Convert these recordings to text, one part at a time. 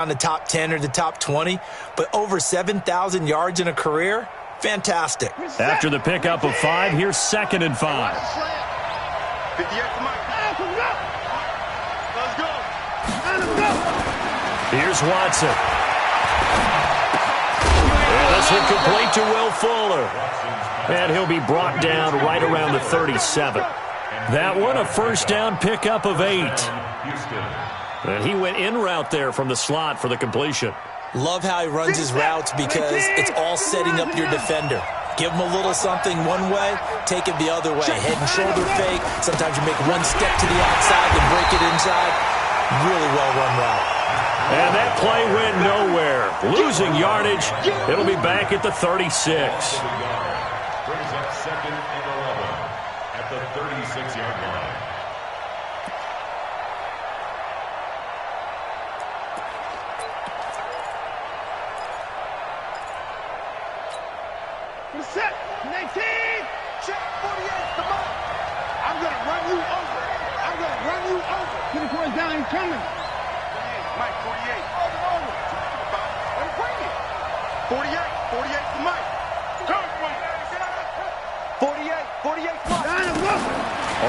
on the top 10 or the top 20, but over 7,000 yards in a career, fantastic. After the pickup of 5, here's 2nd and 5. Here's Watson. And this will complete to Will Fuller. And he'll be brought down right around the 37. That one, a first down pickup of 8. And he went in route there from the slot for the completion. Love how he runs his routes because it's all setting up your defender. Give him a little something one way, take it the other way. Head and shoulder fake. Sometimes you make one step to the outside, then break it inside. Really well-run route. And that play went nowhere. Losing yardage. It'll be back at the 36. Brings up 2nd and 11 at the 36-yard line. Set, 19, check 48, come on. I'm going to run you over. I'm going to run you over. Get the point down, he's coming. 48, Mike, 48. Over. Let him bring it. 48, 48 for Mike. Come on, 48, 48 for Mike.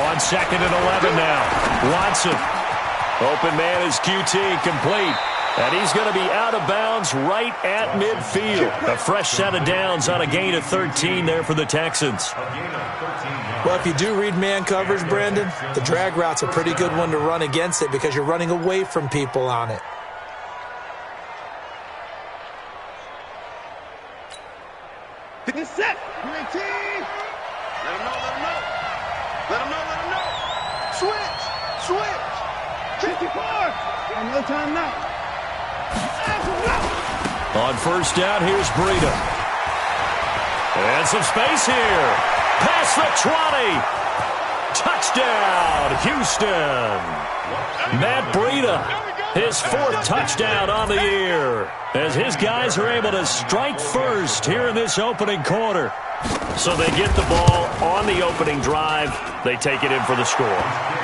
On 2nd and 11 now. Watson. Open man is QT, complete. And he's going to be out of bounds right at midfield. A fresh set of downs on a gain of 13 there for the Texans. Well, if you do read man coverage, Brandon, the drag route's a pretty good one to run against it because you're running away from people on it. Pick it set, 19. Let him know, let him know. Let him know, let him know. Switch. 54. And no time now. On first down, here's Breida. And some space here. Past the 20. Touchdown, Houston. Matt Breida, his 4th touchdown on the year, as his guys are able to strike first here in this opening quarter. So they get the ball on the opening drive. They take it in for the score.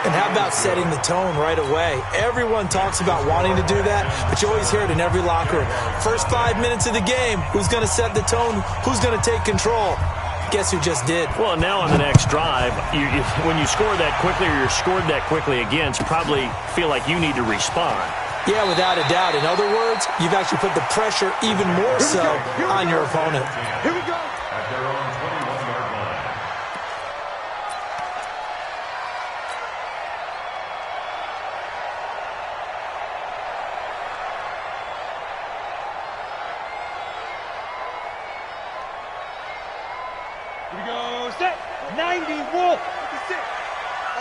And how about setting the tone right away? Everyone talks about wanting to do that, but you always hear it in every locker room. First 5 minutes of the game, who's going to set the tone? Who's going to take control? Guess who just did? Well, now on the next drive, when you score that quickly or you're scored that quickly against, probably feel like you need to respond. Yeah, without a doubt. In other words, you've actually put the pressure even more so on your opponent. Here we go. At their own 21-yard line. Here we go. Set. 90 Wolf. All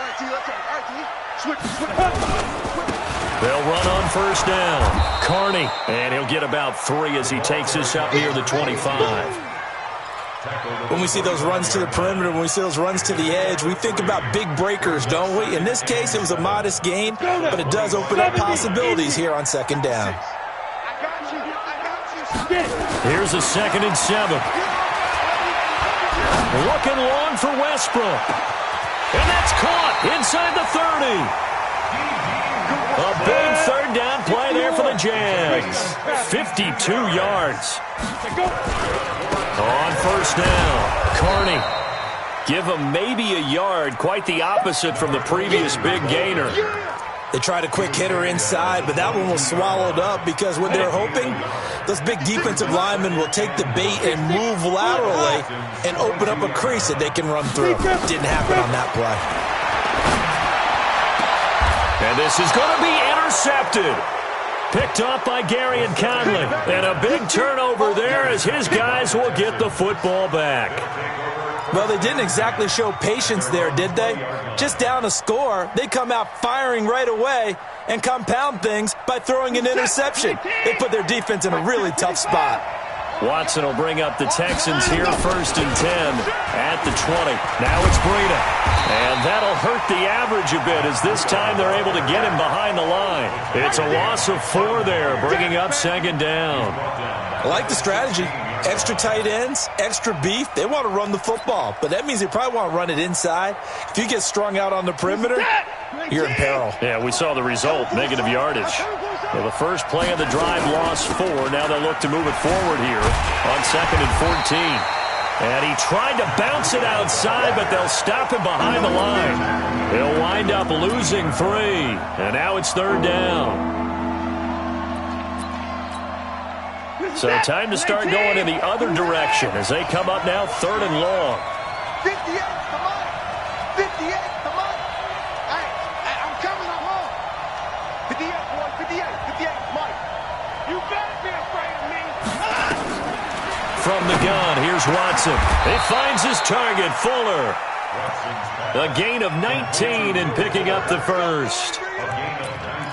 right, T. Let's go. All right, T. Switch. They'll run on first down. Carney, and he'll get about 3 as he takes this up near the 25. When we see those runs to the perimeter, when we see those runs to the edge, we think about big breakers, don't we? In this case, it was a modest gain, but it does open up possibilities here on 2nd down. I got you. Here's a 2nd and 7. Looking long for Westbrook. And that's caught inside the 30. A big 3rd down play there for the Jags. 52 yards. On first down, Carney. Give him maybe a yard, quite the opposite from the previous big gainer. They tried a quick hitter inside, but that one was swallowed up because what they're hoping, those big defensive linemen will take the bait and move laterally and open up a crease that they can run through. Didn't happen on that play. And this is going to be intercepted. Picked off by Gary and Conley. And a big turnover there as his guys will get the football back. Well, they didn't exactly show patience there, did they? Just down a score, they come out firing right away and compound things by throwing an interception. They put their defense in a really tough spot. Watson will bring up the Texans here 1st and 10 at the 20. Now it's Breida. And that'll hurt the average a bit as this time they're able to get him behind the line. It's a loss of 4 there, bringing up 2nd down. I like the strategy. Extra tight ends, extra beef. They want to run the football, but that means they probably want to run it inside. If you get strung out on the perimeter, you're in peril. Yeah, we saw the result, negative yardage. Well, the first play of the drive lost 4. Now they'll look to move it forward here on 2nd and 14. And he tried to bounce it outside, but they'll stop him behind the line. He'll wind up losing 3. And now it's 3rd down. So time to start going in the other direction as they come up now 3rd and long. 58, come on. 58, come on. Hey, I'm coming, I'm home. 58, boy, 58, Mike. You better be afraid of me. From the gun, here's Watson. He finds his target, Fuller. A gain of 19 and picking up the first.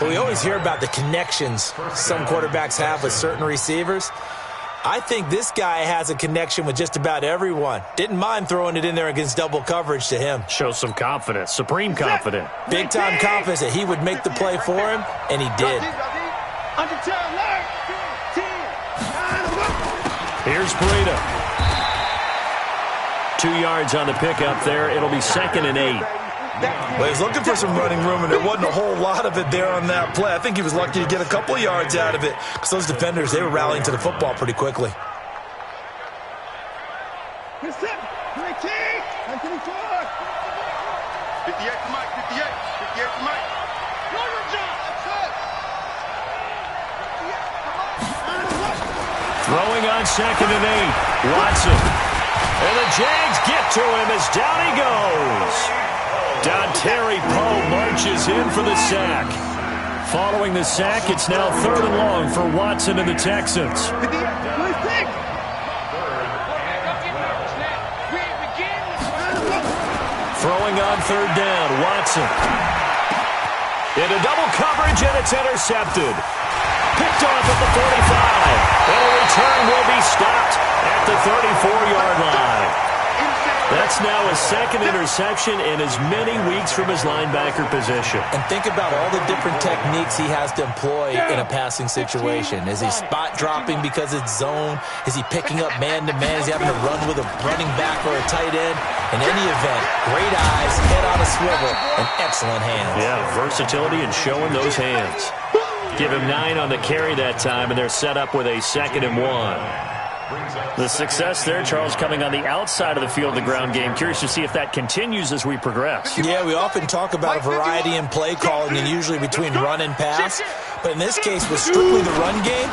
Well, we always hear about the connections some quarterbacks have with certain receivers. I think this guy has a connection with just about everyone. Didn't mind throwing it in there against double coverage to him. Shows some confidence, supreme confidence. Big-time confidence that he would make the play for him, and he did. Here's Breida. 2 yards on the pickup there. It'll be 2nd and 8. Well, he was looking for some running room, and there wasn't a whole lot of it there on that play. I think he was lucky to get a couple of yards out of it because those defenders, they were rallying to the football pretty quickly. 58 to Mike, 58 to Mike. Throwing on 2nd and 8. Watson. And the Jags get to him as down he goes. Dontari Poe marches in for the sack. Following the sack, it's now 3rd and long for Watson and the Texans. Throwing on 3rd down, Watson. Into double coverage, and it's intercepted. Picked off at the 45. And a return will be stopped at the 34-yard line. That's now a 2nd interception in as many weeks from his linebacker position. And think about all the different techniques he has to employ in a passing situation. Is he spot dropping because it's zone? Is he picking up man-to-man? Is he having to run with a running back or a tight end? In any event, great eyes, head on a swivel, and excellent hands. Yeah, versatility and showing those hands. Give him 9 on the carry that time, and they're set up with a 2nd and 1. The success there, Charles, coming on the outside of the field, the ground game. Curious to see if that continues as we progress. Yeah, we often talk about a variety in play calling and usually between run and pass. But in this case, with strictly the run game,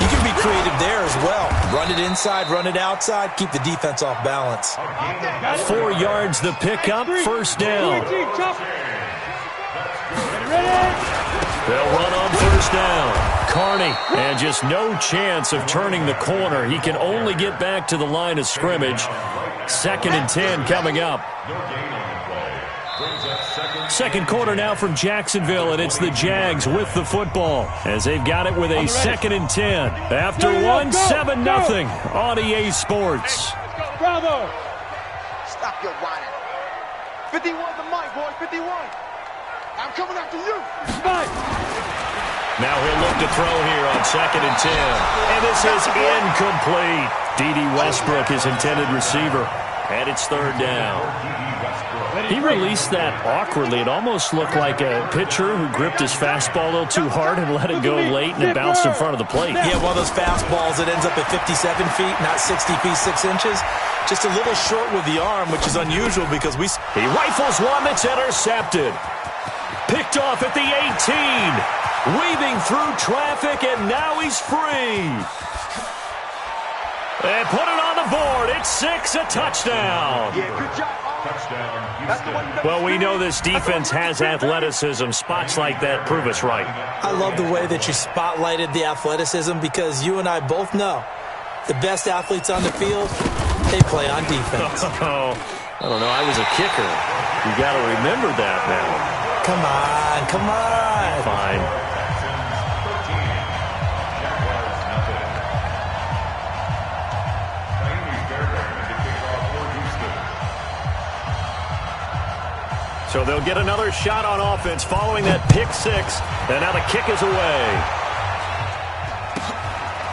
you can be creative there as well. Run it inside, run it outside, keep the defense off balance. 4 yards the pickup, 1st down. They'll run on 1st down. Carney, and just no chance of turning the corner. He can only get back to the line of scrimmage. 2nd and 10 coming up. 2nd quarter now from Jacksonville, and it's the Jags with the football as they've got it with a 2nd and 10. After 7-0 on EA Sports. Bravo! Stop your whining. 51 to Mike, boy, 51. I'm coming after you. Mike. Now he'll look to throw here on 2nd and 10. And this is incomplete. D.D. Westbrook, his intended receiver. And it's 3rd down. He released that awkwardly. It almost looked like a pitcher who gripped his fastball a little too hard and let it go late, and it bounced in front of the plate. Yeah, one of those fastballs that ends up at 57 feet, not 60 feet 6 inches. Just a little short with the arm, which is unusual because He rifles one that's intercepted. Picked off at the 18. Weaving through traffic, and now he's free. And put it on the board. It's 6, a touchdown. Yeah, good job. Touchdown. Well, we know this defense has athleticism. Spots like that prove us right. I love the way that you spotlighted the athleticism because you and I both know the best athletes on the field, they play on defense. Oh, I don't know. I was a kicker. You got to remember that now. Come on, come on. Fine. So they'll get another shot on offense following that pick 6. And now the kick is away.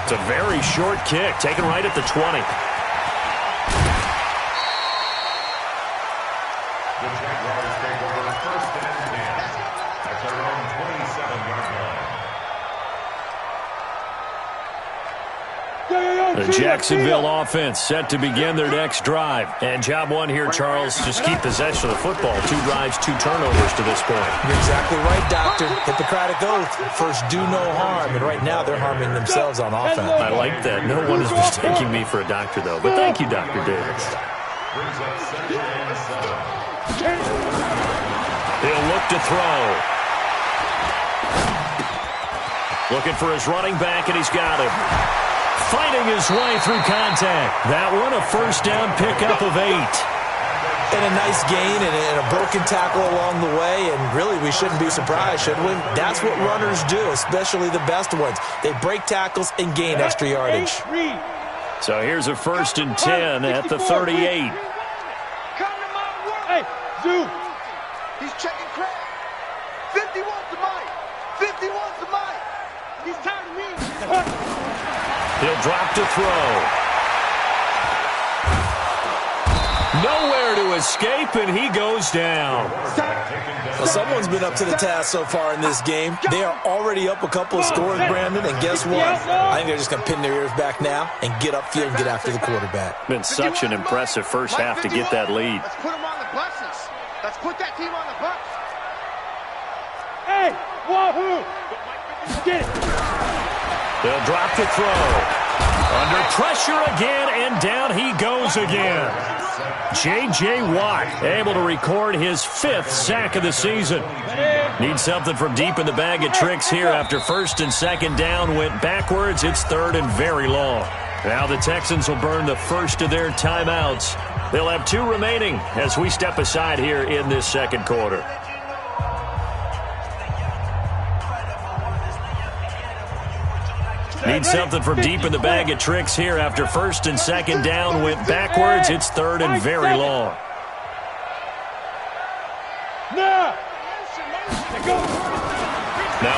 It's a very short kick, taken right at the 20. The Jaguars take over 1st and 10. That's their own 27-yard line. The Jacksonville offense set to begin their next drive. And job one here, Charles, just keep possession of the football. 2 drives, 2 turnovers to this point. You're exactly right, Doctor. Hippocratic oath. First, do no harm. And right now, they're harming themselves on offense. I like that. No one is mistaking me for a doctor, though. But thank you, Dr. Davis. He'll look to throw. Looking for his running back, and he's got him. Fighting his way through contact. That one, a first down pickup of 8. And a nice gain and a broken tackle along the way. And really, we shouldn't be surprised, should we? That's what runners do, especially the best ones. They break tackles and gain extra yardage. So here's a 1st and 10 at the 38. Hey, Zoo. He's checking crack. 50 wants the mic. 50 wants the mic. He's tired of me. He'll drop to throw. Nowhere to escape, and he goes down. Well, someone's been up to the task so far in this game. They are already up a couple of scores, Brandon, and guess what? I think they're just going to pin their ears back now and get upfield and get after the quarterback. Been such an impressive first half to get that lead. Let's put them on the buses. Let's put that team on the bus. Hey, wahoo! Get it. They'll drop to throw. Under pressure again, and down he goes again. J.J. Watt able to record his 5th sack of the season. Needs something from deep in the bag of tricks here after 1st and 2nd down went backwards. It's 3rd and very long. Now the Texans will burn the first of their timeouts. They'll have 2 remaining as we step aside here in this 2nd quarter. Need something from deep in the bag of tricks here after 1st and 2nd down went backwards. It's 3rd and very long. Now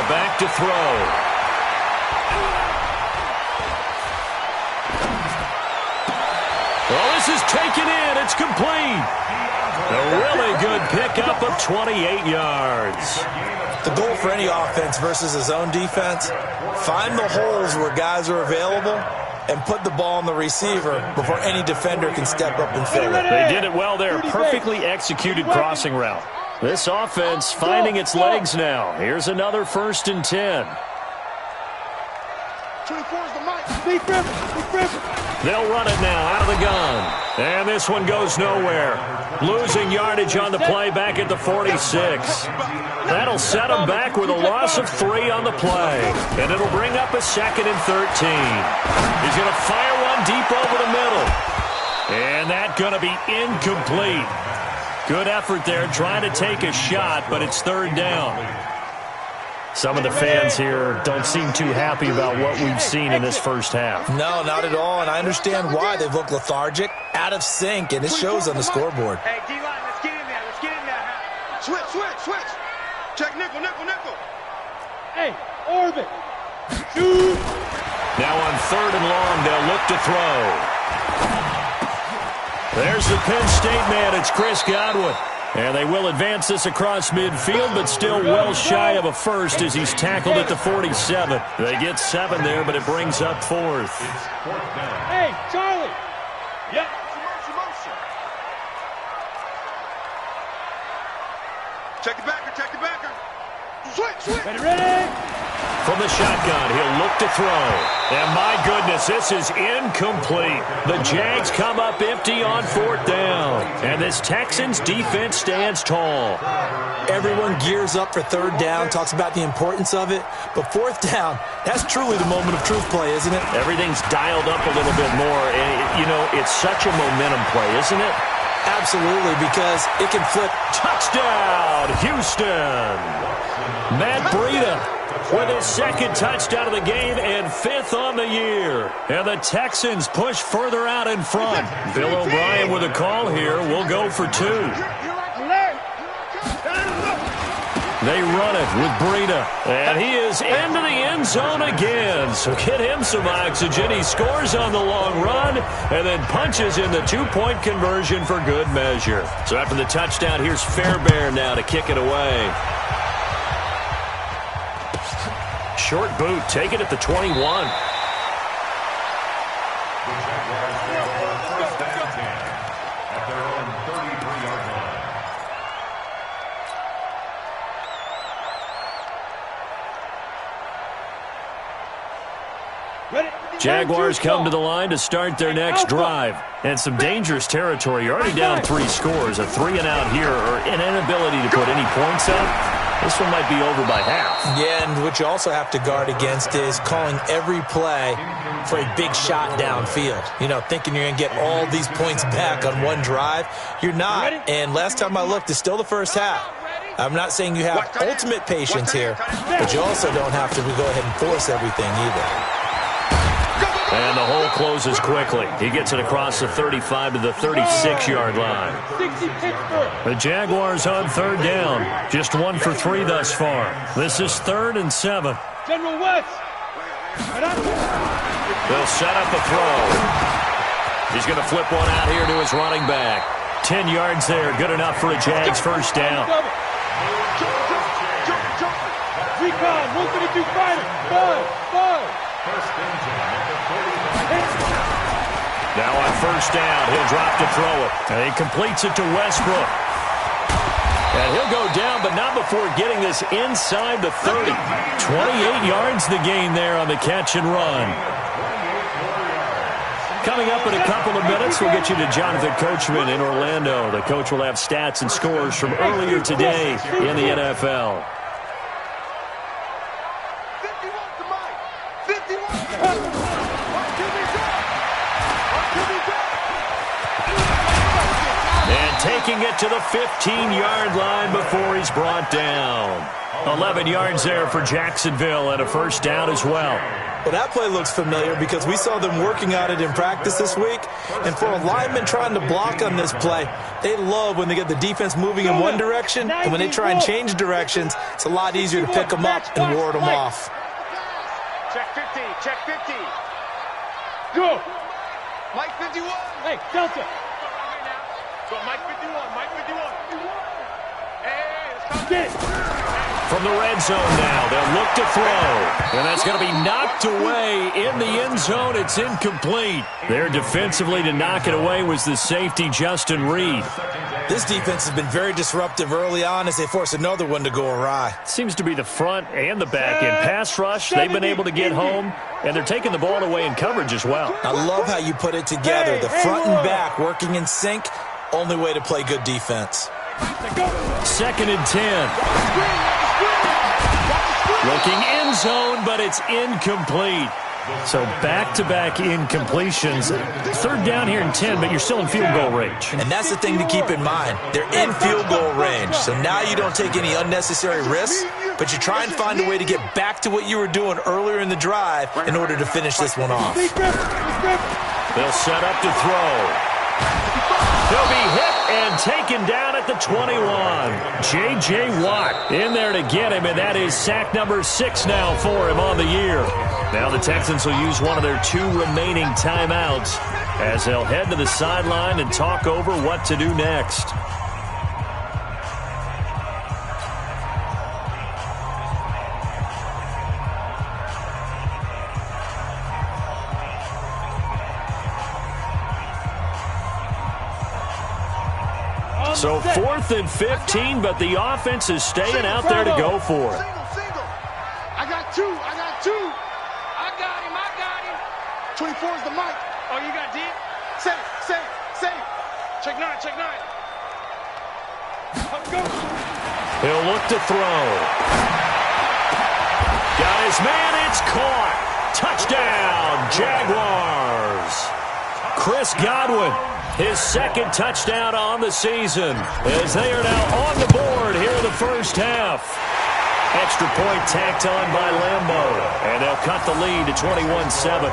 back to throw. Well, this is taken in. It's complete. A really good pickup of 28 yards. The goal for any offense versus a zone defense, find the holes where guys are available and put the ball on the receiver before any defender can step up and fill it. They did it well there. Perfectly executed crossing route. This offense finding its legs now. Here's another 1st and 10. 24's the mic. They'll run it now out of the gun. And this one goes nowhere. Losing yardage on the play back at the 46. That'll set them back with a loss of 3 on the play. And it'll bring up a 2nd and 13. He's going to fire one deep over the middle. And that's going to be incomplete. Good effort there trying to take a shot, but it's 3rd down. Some of the fans here don't seem too happy about what we've seen in this first half. No, not at all, and I understand why. They've looked lethargic, out of sync, and it shows on the scoreboard. Hey, D-line, let's get in there. Let's get in there. Switch. Check nickel. Hey, orbit. Shoot. Now on 3rd and long, they'll look to throw. There's the Penn State man. It's Chris Godwin. And they will advance this across midfield, but still well shy of a first as he's tackled at the 47. They get 7 there, but it brings up 4th. Hey, Charlie. Yep. Check the backer. Switch. Ready. From the shotgun, he'll look to throw. And my goodness, this is incomplete. The Jags come up empty on 4th down. And this Texans defense stands tall. Everyone gears up for 3rd down, talks about the importance of it. But 4th down, that's truly the moment of truth play, isn't it? Everything's dialed up a little bit more. And, you know, it's such a momentum play, isn't it? Absolutely, because it can flip. Touchdown, Houston. Matt Breida with his 2nd touchdown of the game and 5th on the year. And the Texans push further out in front. Bill O'Brien with a call here. We'll go for 2. They run it with Breida. And he is into the end zone again. So get him some oxygen. He scores on the long run and then punches in the 2-point conversion for good measure. So after the touchdown, here's Fairbairn now to kick it away. Short boot, take it at the 21. Jaguars come to the line to start their next drive. And some dangerous territory. You're already down 3 scores. A 3-and-out here or an inability to put any points up. This one might be over by half. Yeah, and what you also have to guard against is calling every play for a big shot downfield. You know, thinking you're going to get all these points back on one drive. You're not. And last time I looked, it's still the first half. I'm not saying you have ultimate patience here, but you also don't have to go ahead and force everything either. And the hole closes quickly. He gets it across the 35 to the 36-yard line. The Jaguars on 3rd down. Just 1 for 3 thus far. This is 3rd and 7. General West. They'll set up a throw. He's going to flip one out here to his running back. 10 yards there. Good enough for a Jags first down. Recon, 132 fighter. 5. Now on first down, he'll drop to throw it. And he completes it to Westbrook. And he'll go down, but not before getting this inside the 30. 28 yards the gain there on the catch and run. Coming up in a couple of minutes, we'll get you to Jonathan Coachman in Orlando. The coach will have stats and scores from earlier today in the NFL. Taking it to the 15-yard line before he's brought down. 11 yards there for Jacksonville and a first down as well. Well, that play looks familiar because we saw them working on it in practice this week. And for a lineman trying to block on this play, they love when they get the defense moving in one direction. And when they try and change directions, it's a lot easier to pick them up and ward them off. Check 50, check 50. Go. Mike 51. Hey, Delta. Go, Mike 51, Mike 51. Hey, let's go. From the red zone now, they'll look to throw. And that's going to be knocked away in the end zone. It's incomplete. There defensively to knock it away was the safety, Justin Reed. This defense has been very disruptive early on as they force another one to go awry. Seems to be the front and the back end. Pass rush, they've been able to get home, and they're taking the ball away in coverage as well. I love how you put it together. The front and back working in sync. Only way to play good defense. 2nd and 10. Looking end zone, but it's incomplete. So back-to-back incompletions. 3rd down here and 10, but you're still in field goal range. And that's the thing to keep in mind. They're in field goal range. So now you don't take any unnecessary risks, but you try and find a way to get back to what you were doing earlier in the drive in order to finish this one off. They'll set up to throw. He'll be hit and taken down at the 21. J.J. Watt in there to get him, and that is sack number 6 now for him on the year. Now the Texans will use one of their 2 remaining timeouts as they'll head to the sideline and talk over what to do next. So 4th and 15, but the offense is staying out there to go for it. Single. I got two. I got him. 24 is the mic. Oh, you got deep? Save. Check 9. Let's go. He'll look to throw. Got his man, it's caught. Touchdown, Jaguars. Chris Godwin. His 2nd touchdown on the season as they are now on the board here in the first half. Extra point tacked on by Lambeau, and they'll cut the lead to 21-7.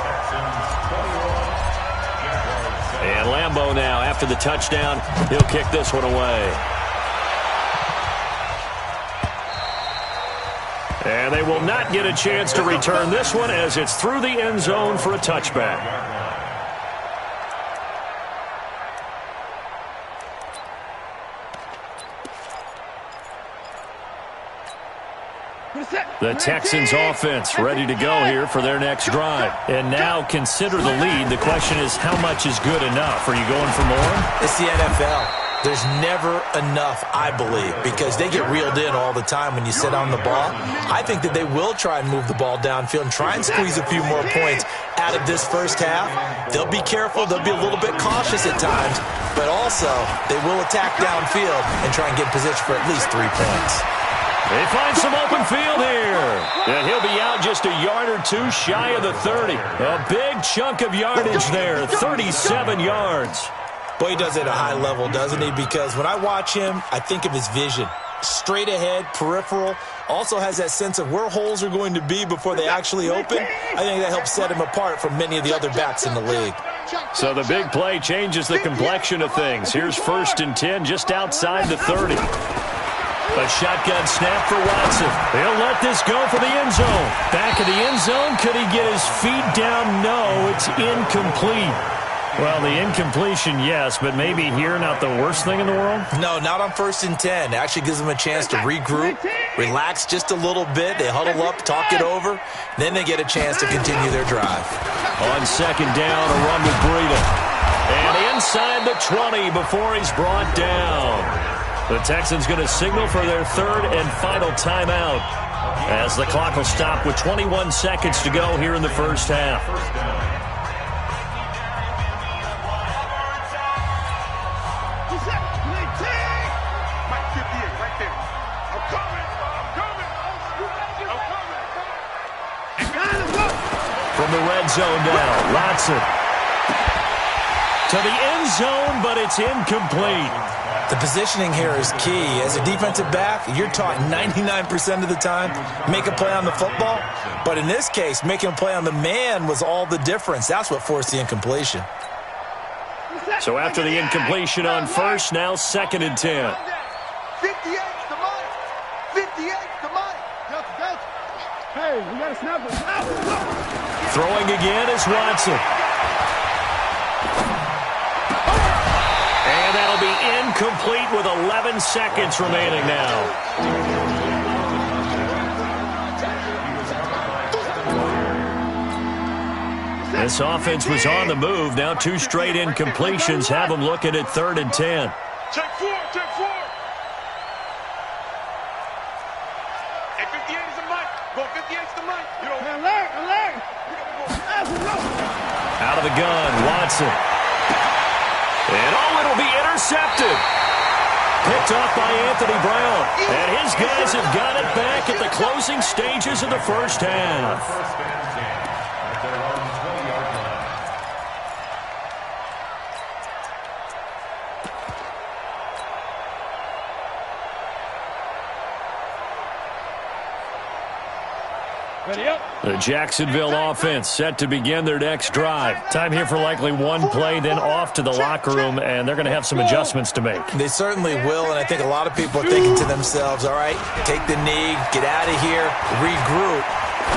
And Lambeau now, after the touchdown, he'll kick this one away. And they will not get a chance to return this one as it's through the end zone for a touchback. The Texans offense ready to go here for their next drive. And now consider the lead. The question is, how much is good enough? Are you going for more? It's the NFL. There's never enough, I believe, because they get reeled in all the time when you sit on the ball. I think that they will try and move the ball downfield and try and squeeze a few more points out of this first half. They'll be careful. They'll be a little bit cautious at times, but also they will attack downfield and try and get in position for at least 3 points. They find some open field here. And he'll be out just a yard or two shy of the 30. A big chunk of yardage there, 37 yards. Boy, he does it at a high level, doesn't he? Because when I watch him, I think of his vision. Straight ahead, peripheral. Also has that sense of where holes are going to be before they actually open. I think that helps set him apart from many of the other backs in the league. So the big play changes the complexion of things. Here's 1st and 10 just outside the 30. A shotgun snap for Watson. He'll let this go for the end zone. Back of the end zone. Could he get his feet down? No, it's incomplete. Well, the incompletion, yes, but maybe here not the worst thing in the world? No, not on 1st and 10. It actually gives them a chance to regroup, relax just a little bit. They huddle up, talk it over. Then they get a chance to continue their drive. On 2nd down, a run with Breida. And inside the 20 before he's brought down. The Texans going to signal for their 3rd and final timeout as the clock will stop with 21 seconds to go here in the first half. From the red zone now, Watson. To the end zone, but it's incomplete. The positioning here is key. As a defensive back, you're taught 99% of the time, make a play on the football. But in this case, making a play on the man was all the difference. That's what forced the incompletion. So after the incompletion on 1st, now 2nd and 10. 58 to Mike. 58 to Mike. Hey, we got to snap it. Throwing again is Watson. And that'll be incomplete with 11 seconds remaining now. This offense was on the move. Now 2 straight incompletions have them looking at 3rd and 10. Check 4, check 4. Hey, 58 is the mic. Go 58 is the mic. You know, alert. Out of the gun, Watson. And it'll be intercepted. Picked off by Anthony Brown. And his guys have got it back at the closing stages of the first half. The Jacksonville offense set to begin their next drive. Time here for likely one play, then off to the locker room, and they're going to have some adjustments to make. They certainly will, and I think a lot of people are thinking to themselves, all right, take the knee, get out of here, regroup.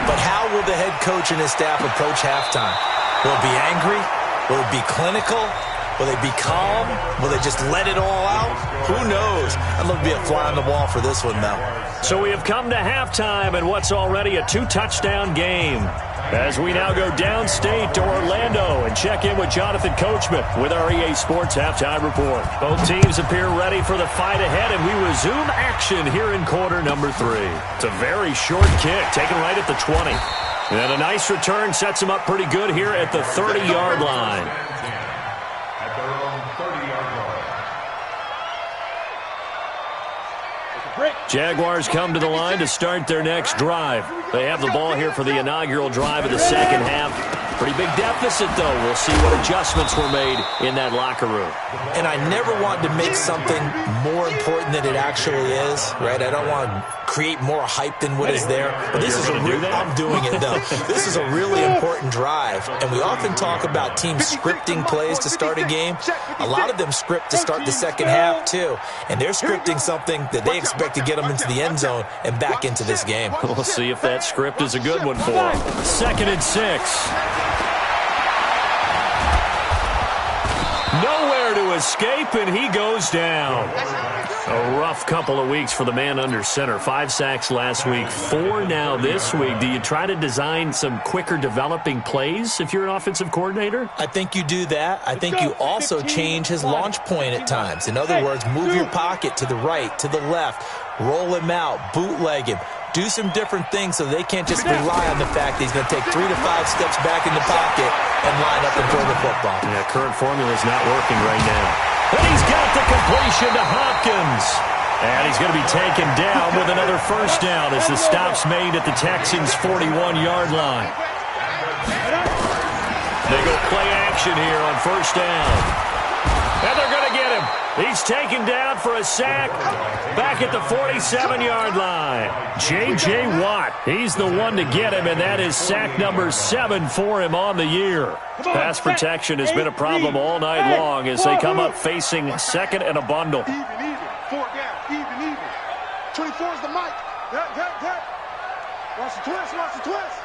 But how will the head coach and his staff approach halftime? Will it be angry? Will it be clinical? Will they be calm? Will they just let it all out? Who knows? I'd love to be a fly on the wall for this one, though. So we have come to halftime in what's already a 2-touchdown game. As we now go downstate to Orlando and check in with Jonathan Coachman with our EA Sports Halftime Report. Both teams appear ready for the fight ahead, and we resume action here in quarter number 3. It's a very short kick, taken right at the 20. And a nice return sets him up pretty good here at the 30-yard line. At their own 30-yard line. Jaguars come to the line to start their next drive. They have the ball here for the inaugural drive of the second half. Pretty big deficit, though. We'll see what adjustments were made in that locker room. And I never want to make something more important than it actually is, right? I don't want to create more hype than what is there. But this is a real, I'm doing it, though. This is a really important drive. And we often talk about teams scripting plays to start a game. A lot of them script to start the second half, too. And they're scripting something that they expect to get them into the end zone and back into this game. We'll see if that script is a good one for them. 2nd and 6. Nowhere to escape, and he goes down. A rough couple of weeks for the man under center. 5 sacks last week, 4 now this week. Do you try to design some quicker developing plays if you're an offensive coordinator? I think you do that. I think you also change his launch point at times. In other words, move your pocket to the right, to the left, roll him out, bootleg him. Do some different things so they can't just rely on the fact that he's going to take 3 to 5 steps back in the pocket and line up and throw the football. Yeah, current formula is not working right now. And he's got the completion to Hopkins. And he's going to be taken down with another first down as the stop's made at the Texans' 41-yard line. They go play action here on first down. And they're going to get him. He's taken down for a sack back at the 47-yard line. J.J. Watt, he's the one to get him, and that is sack number 7 for him on the year. Pass protection has been a problem all night long as they come up facing second and a bundle. Even. 4 down. Even. 24 is the mic. Watch the twist.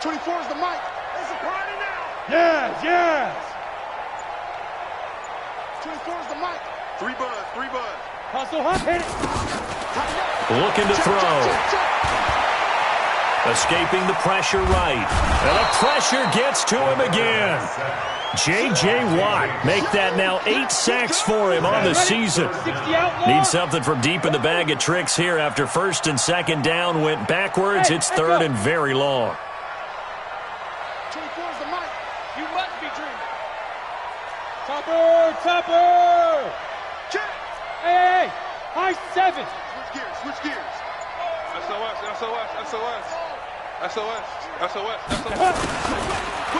24 is the mic. It's a party now. Yes. 24 is the mic. 3 buzz. Hustle, hit it. Looking to throw. Escaping the pressure right. And the pressure gets to him again. J.J. Watt make that now 8 sacks for him on the season. Needs something from deep in the bag of tricks here after first and second down went backwards. It's third and very long. 24 is the mic. You must be dreaming. Topper. Hey. High 7. Switch gears. SOS.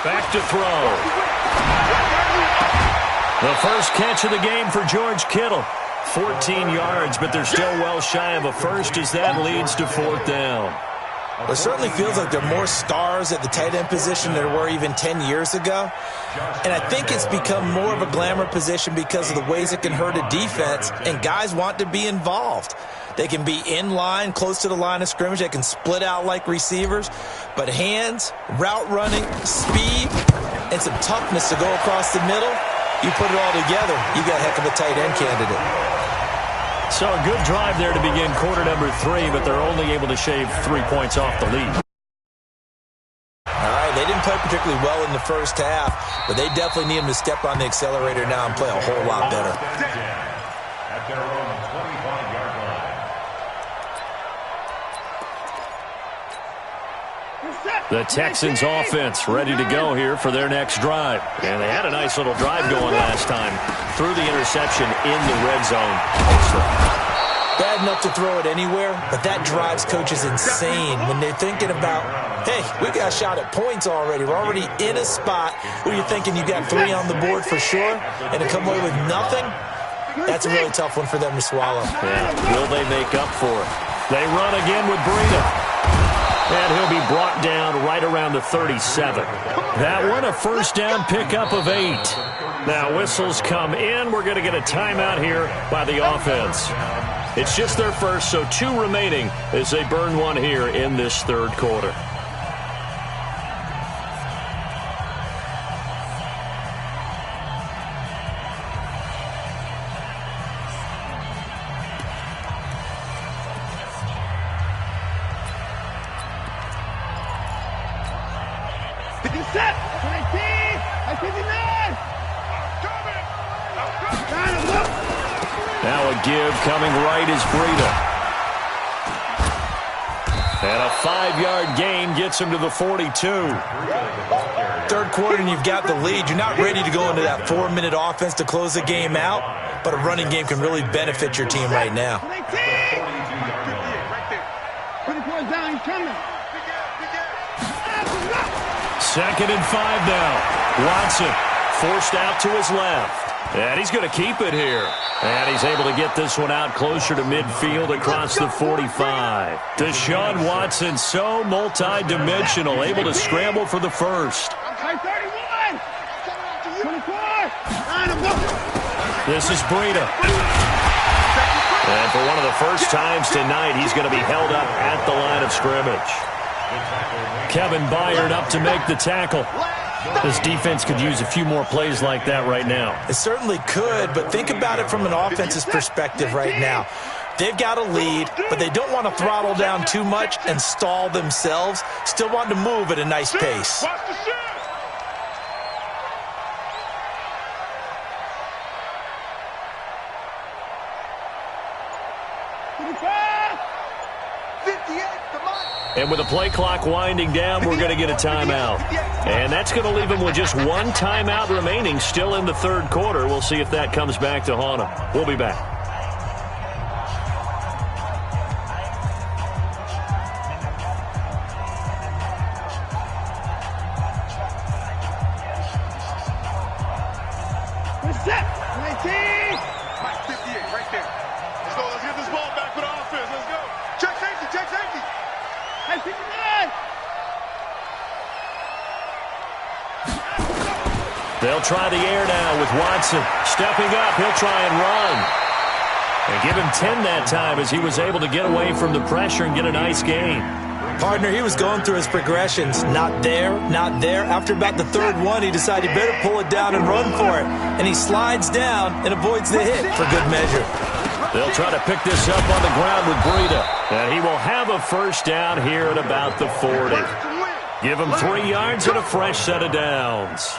Back to throw. The first catch of the game for George Kittle. 14 yards, but they're still well shy of a first as that leads to 4th down. Well, it certainly feels like there are more stars at the tight end position than there were even 10 years ago. And I think it's become more of a glamour position because of the ways it can hurt a defense, and guys want to be involved. They can be in line, close to the line of scrimmage. They can split out like receivers. But hands, route running, speed, and some toughness to go across the middle, you put it all together, you got a heck of a tight end candidate. So a good drive there to begin quarter number 3, but they're only able to shave 3 points off the lead. All right, they didn't play particularly well in the first half, but they definitely need them to step on the accelerator now and play a whole lot better. At their own 25-yard line. The Texans offense ready to go here for their next drive. And they had a nice little drive going last time. Threw the interception in the red zone. Bad enough to throw it anywhere, but that drives coaches insane when they're thinking about, hey, we got a shot at points already. We're already in a spot where you're thinking you got 3 on the board for sure, and to come away with nothing, that's a really tough one for them to swallow. Yeah. Will they make up for it? They run again with Breida. And he'll be brought down right around the 37. That one a first down pickup of 8. Now whistles come in. We're going to get a timeout here by the offense. It's just their first, so 2 remaining as they burn one here in this third quarter. Now a give coming right is Breida. And a 5-yard gain gets him to the 42. Third quarter and you've got the lead. You're not ready to go into that 4-minute offense to close the game out, but a running game can really benefit your team right now. 24 down, he's coming. Second and 5 now. Watson forced out to his left. And he's going to keep it here. And he's able to get this one out closer to midfield across the 45. Deshaun Watson, so multi-dimensional, able to scramble for the first. 31. 24. This is Breida. And for one of the first times tonight, he's going to be held up at the line of scrimmage. Kevin Byard up to make the tackle. This defense could use a few more plays like that right now. It certainly could, but think about it from an offense's perspective right now. They've got a lead, but they don't want to throttle down too much and stall themselves. Still want to move at a nice pace. Watch the shot. And with the play clock winding down, we're going to get a timeout. And that's going to leave them with just one timeout remaining still in the third quarter. We'll see if that comes back to haunt them. We'll be back. Set. 19. Mike 58 right there. Let's get this ball back for the offense. Let's go. Check safety. Check safety. Hey, 59. They'll try the air now with Watson. Stepping up, he'll try and run. And give him 10 that time as he was able to get away from the pressure and get a nice gain. Partner, he was going through his progressions. Not there, not there. After about the third one, he decided he better pull it down and run for it. And he slides down and avoids the hit for good measure. They'll try to pick this up on the ground with Breida. And he will have a first down here at about the 40. Give him 3 yards and a fresh set of downs.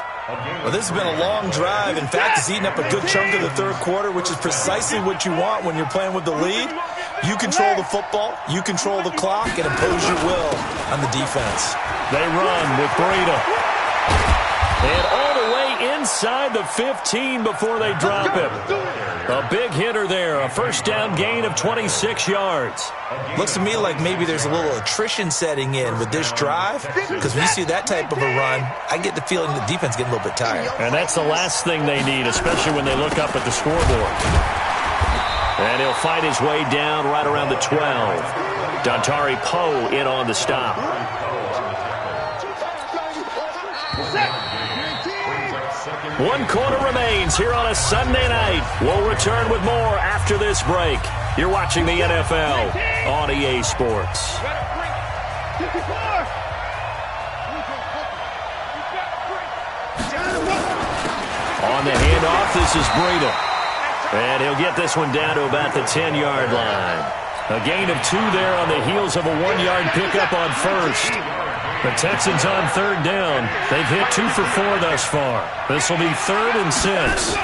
Well, this has been a long drive. In fact, it's eaten up a good chunk of the third quarter, which is precisely what you want when you're playing with the lead. You control the football, you control the clock, and impose your will on the defense. They run with Breida. And all the way inside the 15 before they drop him. A big hitter there, a first down gain of 26 yards. Looks to me like maybe there's a little attrition setting in with this drive, because when you see that type of a run, I get the feeling the defense getting a little bit tired. And that's the last thing they need, especially when they look up at the scoreboard. And he'll fight his way down right around the 12. Dontari Poe in on the stop. One quarter remains here on a Sunday night. We'll return with more after this break. You're watching the NFL on EA Sports. On the handoff, this is Breida. And he'll get this one down to about the 10-yard line. A gain of 2 there on the heels of a 1-yard pickup on first. The Texans on third down. They've hit 2 for 4 thus far. This will be 3rd and 6.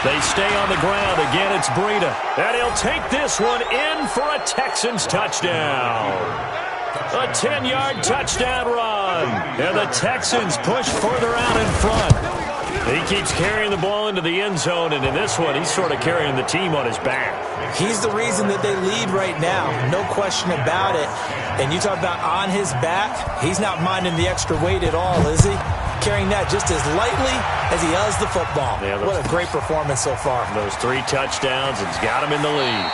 They stay on the ground. Again, it's Breida. And he'll take this one in for a Texans touchdown. A 10-yard touchdown run. And the Texans push further out in front. He keeps carrying the ball into the end zone, and in this one, he's sort of carrying the team on his back. He's the reason that they lead right now, no question about it. And you talk about on his back, he's not minding the extra weight at all, is he? Carrying that just as lightly as he does the football. Yeah, what a great performance so far. Those 3 touchdowns, and he's got him in the lead.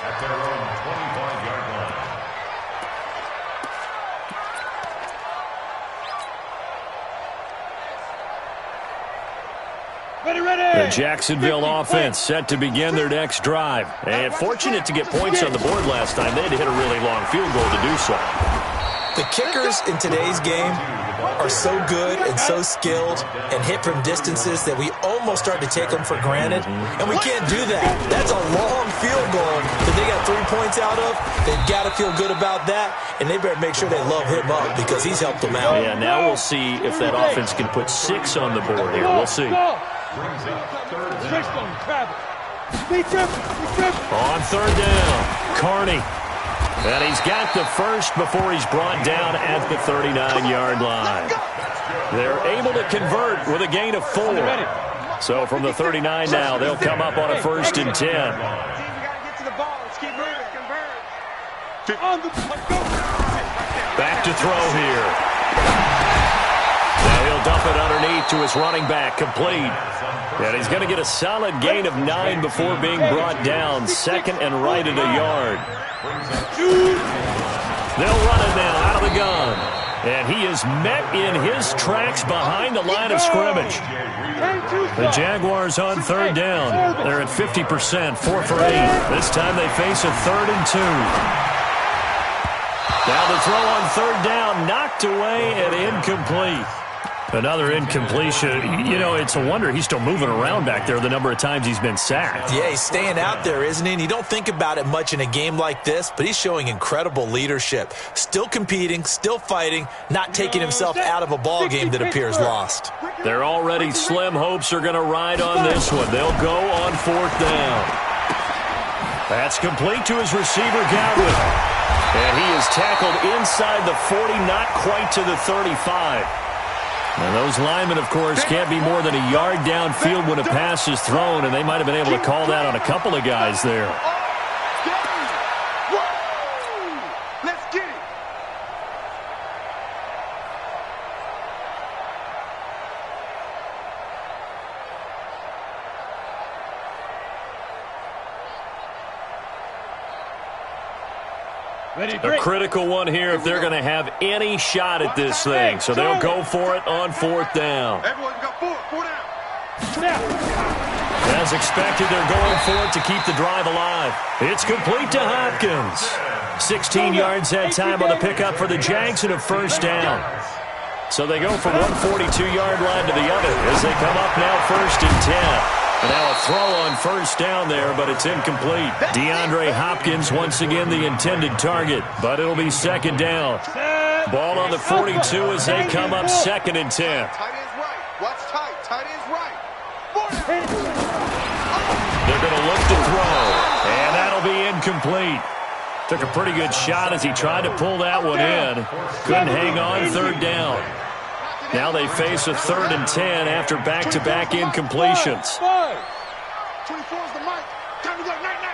At their own 25-yard line. The Jacksonville offense set to begin their next drive. And fortunate to get points on the board last time. They had to hit a really long field goal to do so. The kickers in today's game are so good and so skilled and hit from distances that we almost start to take them for granted. And we can't do that. That's a long field goal that they got 3 points out of. They've got to feel good about that, and they better make sure they love him up because he's helped them out. Yeah, now we'll see if that offense can put 6 on the board here. We'll see. On third down, Carney. And he's got the first before he's brought down at the 39-yard line. They're able to convert with a gain of 4. So from the 39 now, they'll come up on a 1st and 10. Back to throw here. Now he'll dump it underneath to his running back, complete. And he's going to get a solid gain of 9 before being brought down. 2nd and right at a yard. They'll run it now out of the gun. And he is met in his tracks behind the line of scrimmage. The Jaguars on third down. They're at 50%, 4 for 8. This time they face a 3rd and 2. Now the throw on third down, knocked away and incomplete. Another incompletion. You know, it's a wonder he's still moving around back there the number of times he's been sacked. Yeah, he's staying out there, isn't he? And you don't think about it much in a game like this, but he's showing incredible leadership. Still competing, still fighting, not taking himself out of a ball game that appears lost. Their already slim hopes are going to ride on this one. They'll go on fourth down. That's complete to his receiver, Godwin. And he is tackled inside the 40, not quite to the 35. And those linemen, of course, can't be more than a yard downfield when a pass is thrown, and they might have been able to call that on a couple of guys there. Let's get it. A critical one here if they're going to have any shot at this thing. So they'll go for it on fourth down. Everyone's got four down. As expected, they're going for it to keep the drive alive. It's complete to Hopkins. 16 yards that time on the pickup for the Jags and a first down. So they go from 142-yard line to the other as they come up now first and 10. And now a throw on first down there, but it's incomplete. DeAndre Hopkins once again the intended target, but it'll be second down. Ball on the 42 as they come up second and 10. Tight end's right. Watch tight. Tight end's right. They're going to look to throw, and that'll be incomplete. Took a pretty good shot as he tried to pull that one in. Couldn't hang on third down. Now they face a third and 10 after back-to-back incompletions. 24 is the mic. Time to go. Night.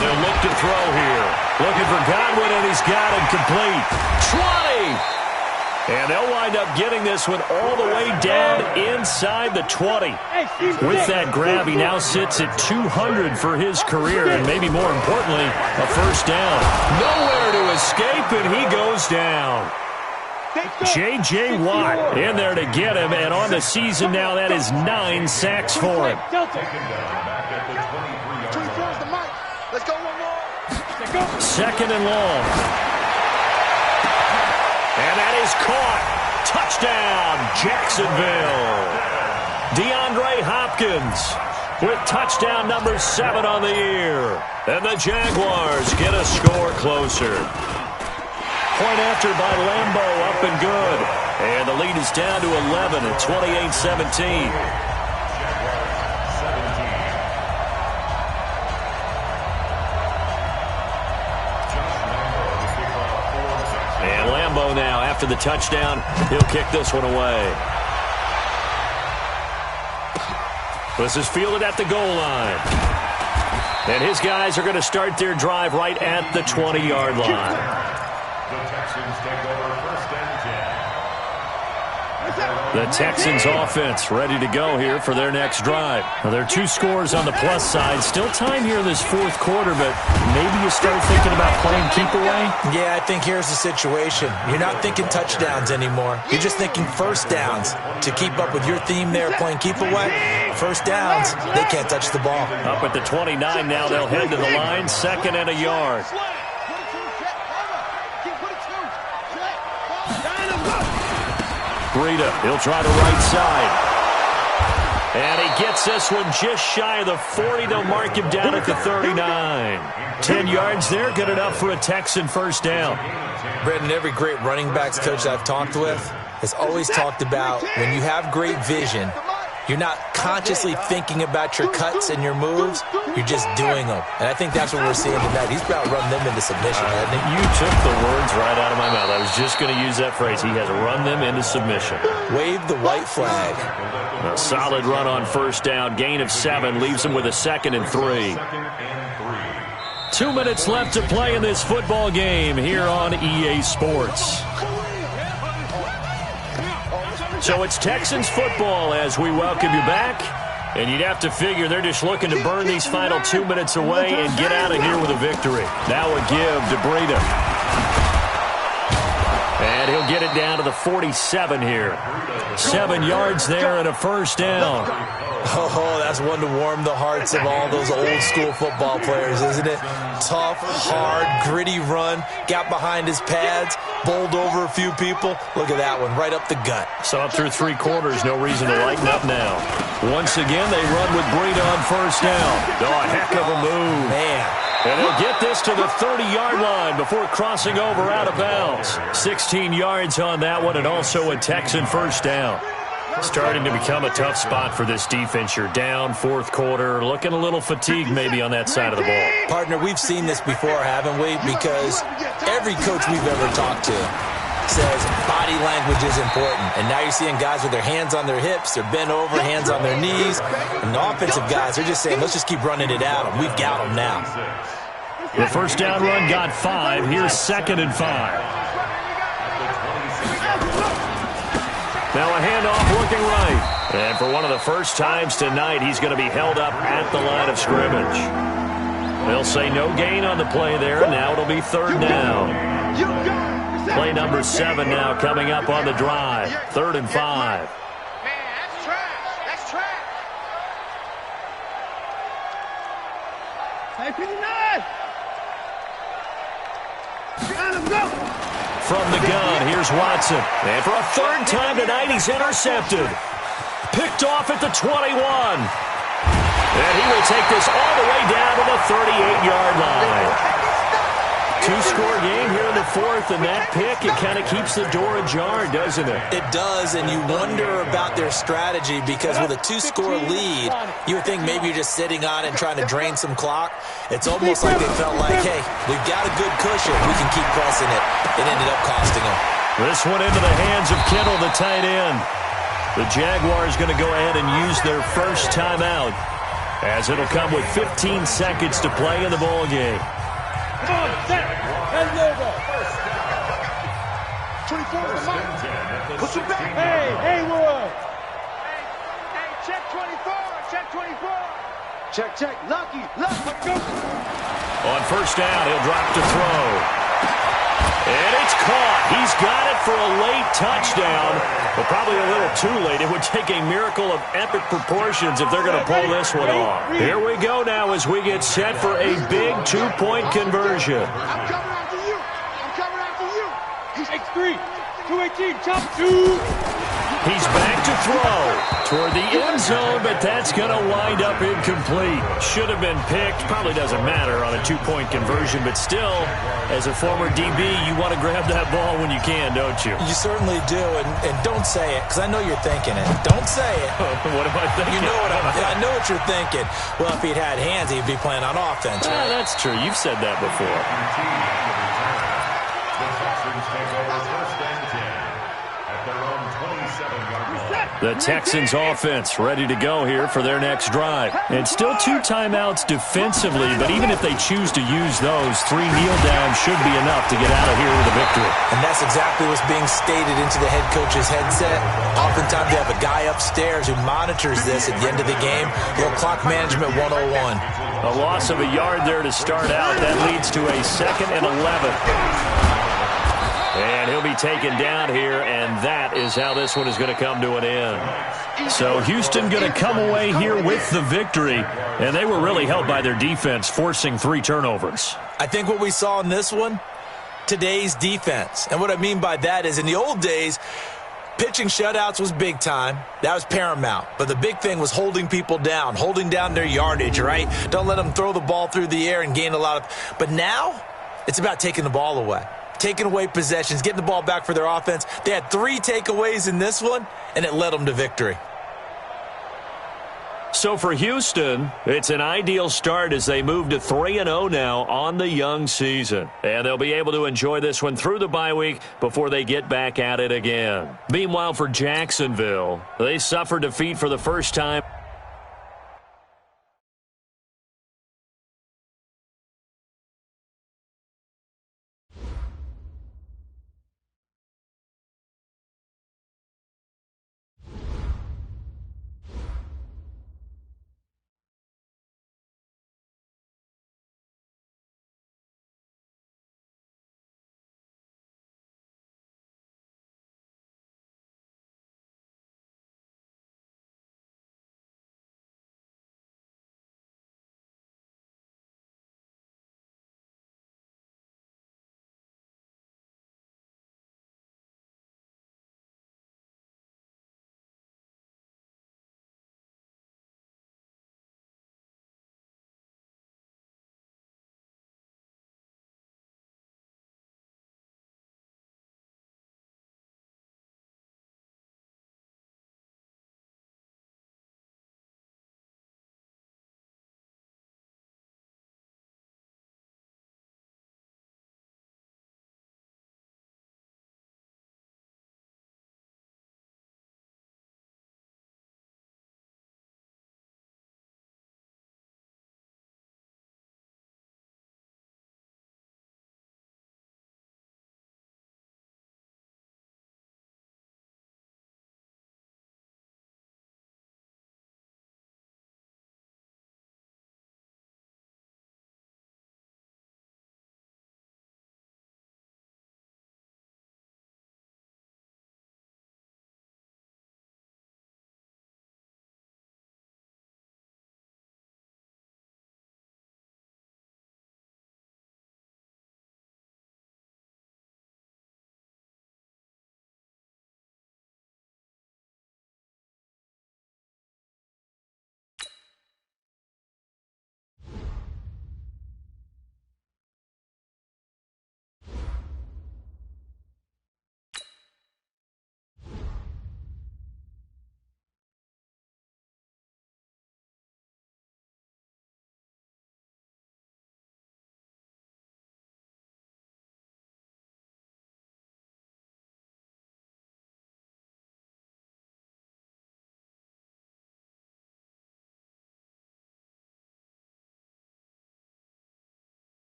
They'll look to throw here. Looking for Godwin, and he's got it complete. 20! And they'll wind up getting this one all the way down inside the 20. With that grab, he now sits at 200 for his career, and maybe more importantly, a first down. Nowhere to escape, and he goes down. J.J. Watt in there to get him, and on the season now, that is 9 sacks for him. 24 is the mic. Let's go one more. Second and long. And that is caught. Touchdown, Jacksonville. DeAndre Hopkins with touchdown number 7 on the year. And the Jaguars get a score closer. Point after by Lambeau, up and good. And the lead is down to 11 at 28-17. Now, after the touchdown, he'll kick this one away. This is fielded at the goal line. And his guys are going to start their drive right at the 20-yard line. The Texans take over first and 10. The Texans offense ready to go here for their next drive. Now, there are 2 scores on the plus side. Still time here in this fourth quarter, but maybe you start thinking about playing keep away? Yeah, I think here's the situation. You're not thinking touchdowns anymore. You're just thinking first downs. To keep up with your theme there, playing keep away, first downs, they can't touch the ball. Up at the 29 now, they'll head to the line, second and a yard. Breida, he'll try the right side. And he gets this one just shy of the 40. They'll mark him down at the 39. 10 yards there, good enough for a Texan first down. Brendan, every great running backs coach I've talked with has always talked about when you have great vision, you're not consciously thinking about your cuts and your moves. You're just doing them. And I think that's what we're seeing tonight. He's about run them into submission, hasn't he? You took the words right out of my mouth. I was just going to use that phrase. He has run them into submission. Wave the white flag. A solid run on first down. Gain of 7 leaves him with a second and 3. 2 minutes left to play in this football game here on EA Sports. So it's Texans football as we welcome you back. And you'd have to figure they're just looking to burn these final 2 minutes away and get out of here with a victory. Now a give to Breida. And he'll get it down to the 47 here. 7 yards there and a first down. Oh, that's one to warm the hearts of all those old school football players, isn't it? tough, hard, gritty run. Got behind his pads, bowled over a few people. Look at that one, right up the gut. Saw it through 3 quarters. No reason to lighten up now. Once again, they run with Breida on first down. Oh, a heck of a move. Man. And they'll get this to the 30-yard line before crossing over out of bounds. 16 yards on that one, and also a Texan first down. Starting to become a tough spot for this defense. You're down 4th quarter, looking a little fatigued maybe on that side of the ball. Partner, we've seen this before, haven't we? Because every coach we've ever talked to says body language is important. And now you're seeing guys with their hands on their hips, they're bent over, hands on their knees. And the offensive guys, they're just saying, let's just keep running it at them. We've got them now. The first down run got 5. Here's 2nd and 5. Now a handoff looking right. And for one of the first times tonight, he's going to be held up at the line of scrimmage. They'll say no gain on the play there, and now it'll be 3rd down. Play number 7 now coming up on the drive. 3rd and 5. Man, that's trash. That's trash. Hey, 59. Let's go. From the gun, here's Watson. And for a 3rd time tonight, he's intercepted. Picked off at the 21. And he will take this all the way down to the 38-yard line. 2-score game here in the 4th, and that pick, it kind of keeps the door ajar, doesn't it? It does, and you wonder about their strategy because with a 2-score lead, you would think maybe you're just sitting on it and trying to drain some clock. It's almost like they felt like, hey, we've got a good cushion. We can keep pressing it. It ended up costing them. This one into the hands of Kittle, the tight end. The Jaguars going to go ahead and use their first timeout as it'll come with 15 seconds to play in the ball game. Come on, set. And logo. 24 is mine. Put your back. Hey, Haywood. Hey, check 24. Check 24. Check. Lucky. Go. On first down, he'll drop to throw. And it's caught. He's got it for a late touchdown, but probably a little too late. It would take a miracle of epic proportions if they're going to pull this one off. Here we go now as we get set for a big 2-point conversion. I'm coming after you. He's X3. 218. Chop 2. He's back to throw toward the end zone, but that's going to wind up incomplete. Should have been picked. Probably doesn't matter on a 2-point conversion, but still, as a former DB, you want to grab that ball when you can, don't you? You certainly do, and don't say it, because I know you're thinking it. Don't say it. What am I thinking? You know I know what you're thinking. Well, if he'd had hands, he'd be playing on offense. Right? Yeah, that's true. You've said that before. The Texans take over 1st and 10 at their own 27-yard line. The Texans offense ready to go here for their next drive. And still 2 timeouts defensively, but even if they choose to use those, 3 kneel downs should be enough to get out of here with a victory. And that's exactly what's being stated into the head coach's headset. Oftentimes they have a guy upstairs who monitors this at the end of the game. Little clock management 101. A loss of a yard there to start out. That leads to a 2nd and 11. And he'll be taken down here, and that is how this one is going to come to an end. So Houston going to come away here with the victory, and they were really helped by their defense, forcing 3 turnovers. I think what we saw in this one, today's defense. And what I mean by that is in the old days, pitching shutouts was big time. That was paramount. But the big thing was holding people down, holding down their yardage, right? Don't let them throw the ball through the air and gain a lot of... But now, it's about taking the ball away. Taking away possessions, getting the ball back for their offense. They had 3 takeaways in this one, and it led them to victory. So for Houston, it's an ideal start as they move to 3-0 now on the young season. And they'll be able to enjoy this one through the bye week before they get back at it again. Meanwhile, for Jacksonville, they suffered defeat for the first time.